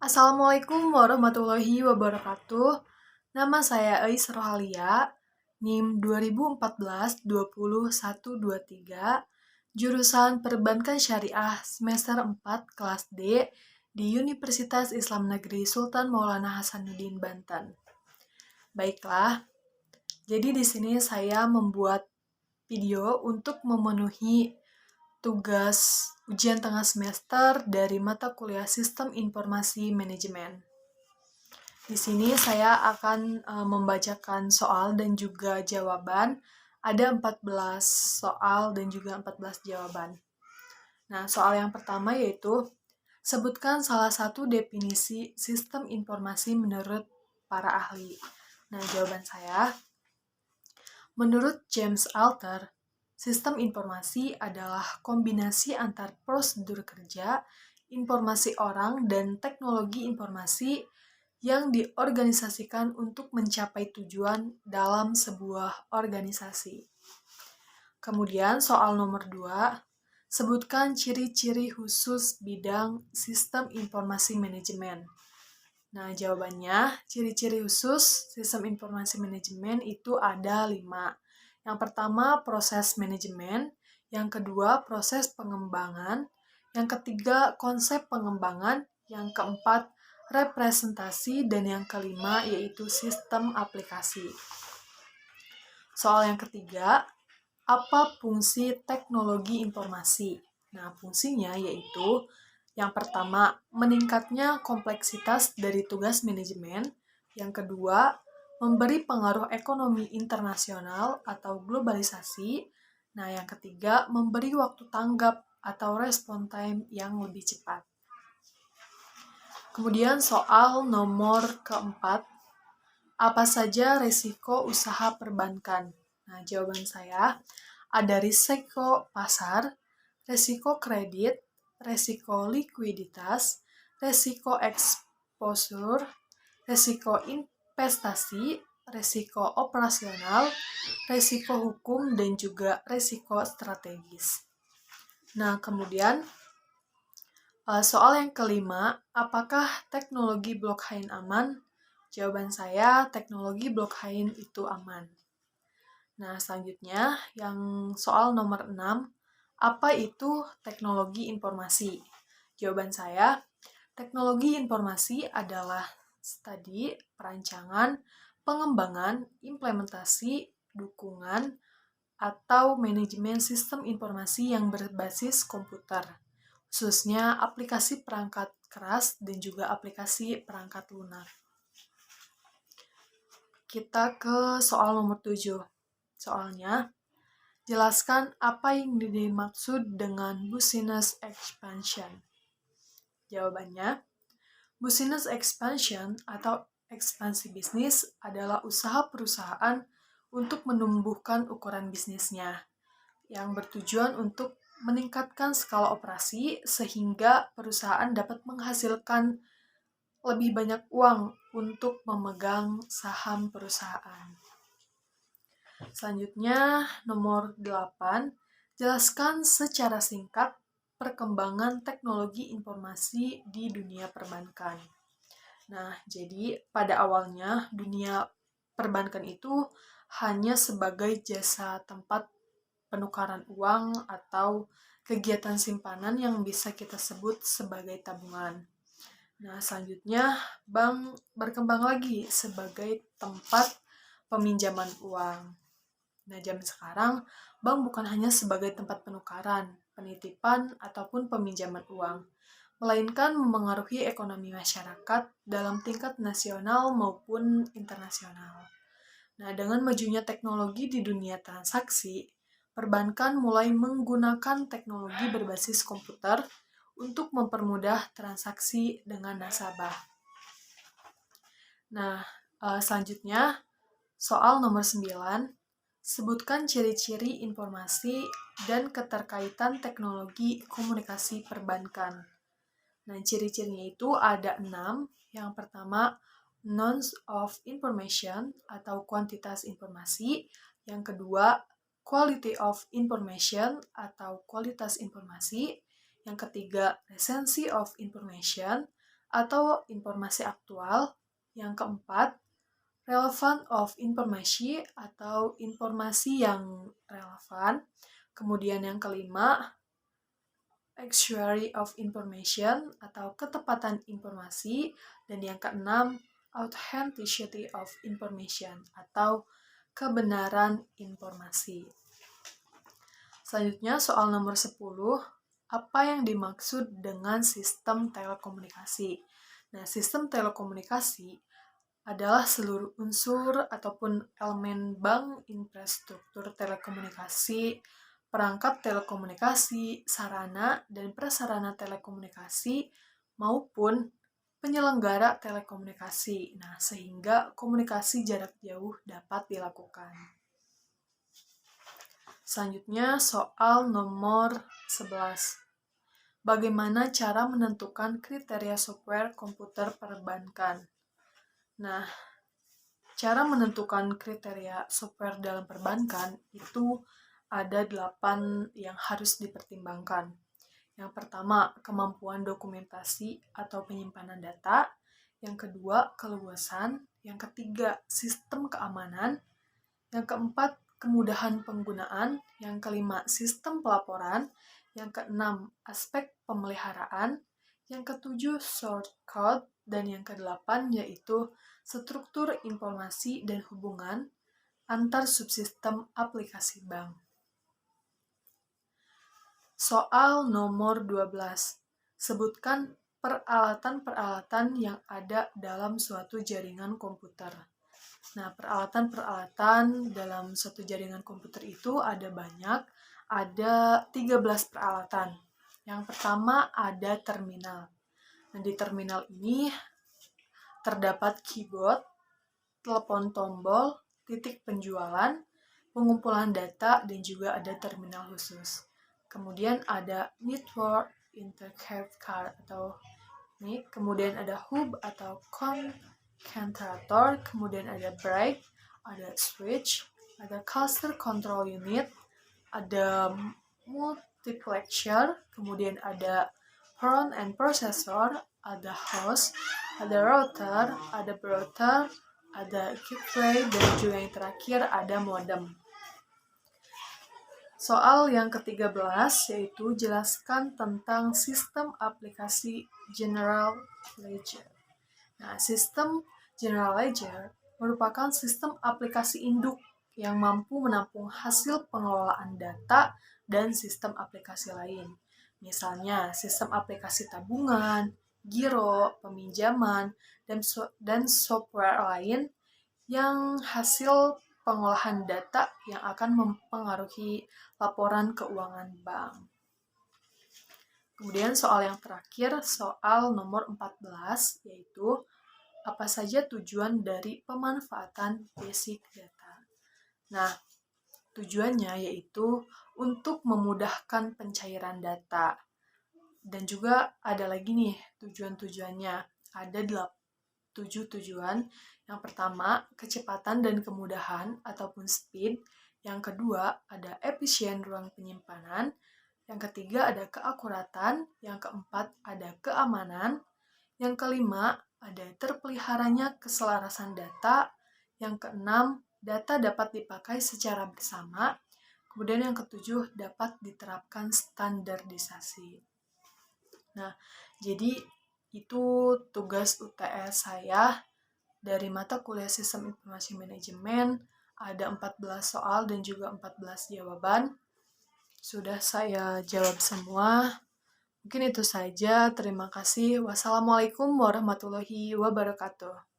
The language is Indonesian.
Assalamualaikum warahmatullahi wabarakatuh. Nama saya Ais Rohalia, NIM 2014-20123, jurusan Perbankan Syariah semester 4 kelas D di Universitas Islam Negeri Sultan Maulana Hasanuddin Banten. Baiklah, jadi di sini saya membuat video untuk memenuhi tugas ujian tengah semester dari mata kuliah Sistem Informasi Manajemen. Di sini saya akan membacakan soal dan juga jawaban. Ada 14 soal dan juga 14 jawaban. Nah, soal yang pertama yaitu sebutkan salah satu definisi sistem informasi menurut para ahli. Nah, jawaban saya, menurut James Alter, sistem informasi adalah kombinasi antar prosedur kerja, informasi orang, dan teknologi informasi yang diorganisasikan untuk mencapai tujuan dalam sebuah organisasi. Kemudian soal nomor 2, sebutkan ciri-ciri khusus bidang sistem informasi manajemen. Nah, jawabannya, ciri-ciri khusus sistem informasi manajemen itu ada 5. Yang pertama, proses manajemen. Yang kedua, proses pengembangan. Yang ketiga, konsep pengembangan. Yang keempat, representasi. Dan yang kelima, yaitu sistem aplikasi. Soal yang ketiga, apa fungsi teknologi informasi? Nah, fungsinya yaitu yang pertama, meningkatnya kompleksitas dari tugas manajemen. Yang kedua, memberi pengaruh ekonomi internasional atau globalisasi. Nah, yang ketiga, memberi waktu tanggap atau respon time yang lebih cepat. Kemudian soal nomor keempat, apa saja risiko usaha perbankan? Nah, jawaban saya, ada risiko pasar, risiko kredit, risiko likuiditas, risiko exposure, risiko investasi, risiko operasional, risiko hukum, dan juga risiko strategis. Nah, kemudian soal yang kelima, apakah teknologi blockchain aman? Jawaban saya, teknologi blockchain itu aman. Nah, selanjutnya yang soal nomor 6, apa itu teknologi informasi? Jawaban saya, teknologi informasi adalah studi, perancangan, pengembangan, implementasi, dukungan, atau manajemen sistem informasi yang berbasis komputer, khususnya aplikasi perangkat keras dan juga aplikasi perangkat lunak. Kita ke soal nomor 7. Soalnya, jelaskan apa yang dimaksud dengan business expansion. Jawabannya, business expansion atau ekspansi bisnis adalah usaha perusahaan untuk menumbuhkan ukuran bisnisnya yang bertujuan untuk meningkatkan skala operasi sehingga perusahaan dapat menghasilkan lebih banyak uang untuk memegang saham perusahaan. Selanjutnya, nomor 8, jelaskan secara singkat perkembangan teknologi informasi di dunia perbankan. Nah, jadi pada awalnya dunia perbankan itu hanya sebagai jasa tempat penukaran uang atau kegiatan simpanan yang bisa kita sebut sebagai tabungan. Nah, selanjutnya bank berkembang lagi sebagai tempat peminjaman uang. Nah, zaman sekarang, bank bukan hanya sebagai tempat penukaran, penitipan, ataupun peminjaman uang, melainkan memengaruhi ekonomi masyarakat dalam tingkat nasional maupun internasional. Nah, dengan majunya teknologi di dunia transaksi, perbankan mulai menggunakan teknologi berbasis komputer untuk mempermudah transaksi dengan nasabah. Nah, selanjutnya, soal nomor 9, sebutkan ciri-ciri informasi dan keterkaitan teknologi komunikasi perbankan. Nah, ciri-cirinya itu ada 6. Yang pertama, nouns of information atau kuantitas informasi. Yang kedua, quality of information atau kualitas informasi. Yang ketiga, recency of information atau informasi aktual. Yang keempat, relevant of information atau informasi yang relevan. Kemudian yang kelima, accuracy of information atau ketepatan informasi. Dan yang keenam, authenticity of information atau kebenaran informasi. Selanjutnya soal nomor 10, apa yang dimaksud dengan sistem telekomunikasi? Nah, sistem telekomunikasi adalah seluruh unsur ataupun elemen bank infrastruktur telekomunikasi, perangkat telekomunikasi, sarana dan prasarana telekomunikasi, maupun penyelenggara telekomunikasi. Nah, sehingga komunikasi jarak jauh dapat dilakukan. Selanjutnya soal nomor 11. Bagaimana cara menentukan kriteria software komputer perbankan? Nah, cara menentukan kriteria software dalam perbankan itu ada 8 yang harus dipertimbangkan. Yang pertama, kemampuan dokumentasi atau penyimpanan data. Yang kedua, keluasan. Yang ketiga, sistem keamanan. Yang keempat, kemudahan penggunaan. Yang kelima, sistem pelaporan. Yang keenam, aspek pemeliharaan. Yang ketujuh, shortcode. Dan yang kedelapan, yaitu struktur informasi dan hubungan antar subsistem aplikasi bank. Soal nomor 12. Sebutkan peralatan-peralatan yang ada dalam suatu jaringan komputer. Nah, peralatan-peralatan dalam suatu jaringan komputer itu ada banyak, ada 13 peralatan. Yang pertama ada terminal. Nah, di terminal ini terdapat keyboard, telepon tombol, titik penjualan, pengumpulan data, dan juga ada terminal khusus. Kemudian ada network interconnect card atau ini, kemudian ada hub atau concentrator, kemudian ada break, ada switch, ada cluster control unit, ada multiplexer, kemudian ada front end processor, ada host, ada router, ada router, ada gateway, dan juga yang terakhir ada modem. Soal yang ke-13 yaitu jelaskan tentang sistem aplikasi General Ledger. Nah, sistem General Ledger merupakan sistem aplikasi induk yang mampu menampung hasil pengelolaan data dan sistem aplikasi lain. Misalnya, sistem aplikasi tabungan, giro, peminjaman, dan software lain yang hasil pengolahan data yang akan mempengaruhi laporan keuangan bank. Kemudian soal yang terakhir, soal nomor 14, yaitu apa saja tujuan dari pemanfaatan basic data. Nah, tujuannya yaitu untuk memudahkan pencairan data. Dan juga ada lagi nih tujuan-tujuannya. Ada 7 tujuan. Yang pertama, kecepatan dan kemudahan ataupun speed. Yang kedua, ada efisien ruang penyimpanan. Yang ketiga, ada keakuratan. Yang keempat, ada keamanan. Yang kelima, ada terpeliharanya keselarasan data. Yang keenam, data dapat dipakai secara bersama. Kemudian yang ketujuh, dapat diterapkan standarisasi. Nah, jadi itu tugas UTS saya dari mata kuliah Sistem Informasi Manajemen. Ada 14 soal dan juga 14 jawaban. Sudah saya jawab semua. Mungkin itu saja. Terima kasih. Wassalamualaikum warahmatullahi wabarakatuh.